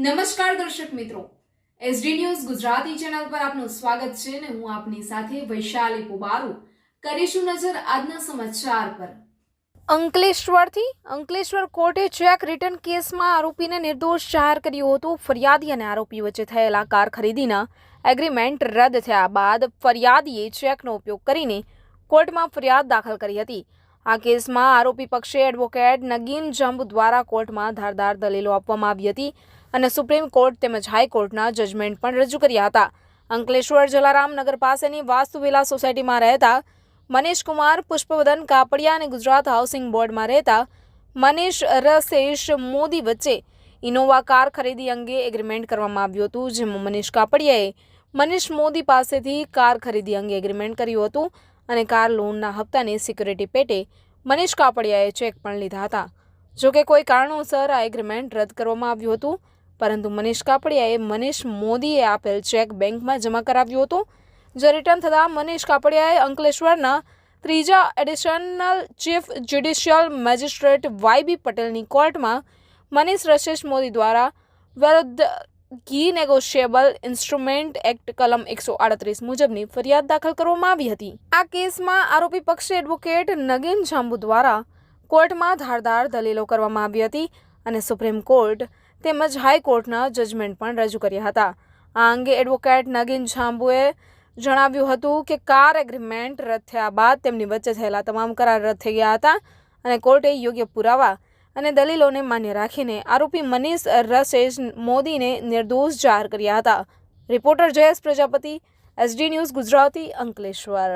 નમસ્કાર દર્શક મિત્રો, એસડી ન્યૂઝ ગુજરાતી ચેનલ પર આપનું સ્વાગત છે અને હું આપની સાથે વૈશાલી પોબારુ કરીશું નજર આજના સમાચાર પર। અંકલેશ્વર કોર્ટે ચેક રિટર્ન કેસમાં આરોપીને નિર્દોષ જાહેર કર્યું હતું। ફરિયાદી અને આરોપી વચ્ચે થયેલા કાર ખરીદીના એગ્રીમેન્ટ રદ થયા બાદ ફરિયાદીએ ચેકનો ઉપયોગ કરીને કોર્ટમાં ફરિયાદ દાખલ કરી હતી। આ કેસમાં આરોપી પક્ષે એડવોકેટ નગીન જંબ દ્વારા કોર્ટમાં ધારદાર દલીલો આપવામાં આવી હતી અને સુપ્રીમ કોર્ટ તેમજ હાઈકોર્ટના જજમેન્ટ પણ રજૂ કર્યા હતા। અંકલેશ્વર જલારામ નગર પાસેની વાસ્તુવિલા સોસાયટીમાં રહેતા મનીષ કુમાર પુષ્પવદન કાપડિયા અને ગુજરાત હાઉસિંગ બોર્ડમાં રહેતા મનીષ રસેશ મોદી વચ્ચે ઇનોવા કાર ખરીદી અંગે એગ્રીમેન્ટ કરવામાં આવ્યું હતું, જેમાં મનીષ કાપડિયાએ મનીષ મોદી પાસેથી કાર ખરીદી અંગે એગ્રીમેન્ટ કર્યું હતું અને કાર લોનના હપ્તાની સિક્યુરિટી પેટે મનીષ કાપડિયાએ ચેક પણ લીધા હતા। જોકે કોઈ કારણોસર આ એગ્રીમેન્ટ રદ કરવામાં આવ્યું હતું, પરંતુ મનીષ કાપડિયાએ મનીષ મોદીએ આપેલ ચેક બેંકમાં જમા કરાવ્યું હતું। જે રિટર્ન થતાં મનીષ કાપડિયાએ અંકલેશ્વરના ત્રીજા એડિશનલ ચીફ જ્યુડિશિયલ મેજિસ્ટ્રેટ વાય.બી. પટેલની કોર્ટમાં મનીષ રસેશ મોદી દ્વારા વિરુદ્ધ કી નેગોશિયેબલ ઇન્સ્ટ્રુમેન્ટ એક્ટ કલમ 138 મુજબની ફરિયાદ દાખલ કરવામાં આવી હતી। આ કેસમાં આરોપી પક્ષે એડવોકેટ નગીન જાંબુ દ્વારા કોર્ટમાં ધારદાર દલીલો કરવામાં આવી હતી અને સુપ્રીમ કોર્ટ તેમજ હાઈકોર્ટના જજમેન્ટ પણ રજૂ કર્યા હતા। આ અંગે એડવોકેટ નગીન જાંબુએ જણાવ્યું હતું કે કાર એગ્રીમેન્ટ રદ થયા બાદ તેમની વચ્ચે થયેલા તમામ કરાર રદ થઈ ગયા હતા અને કોર્ટે યોગ્ય પુરાવા અને દલીલોને માન્ય રાખીને આરોપી મનીષ રસેશ મોદીને નિર્દોષ જાહેર કર્યા હતા। Reporter Jayesh Prajapati, SD news Gujarati, Ankleshwar.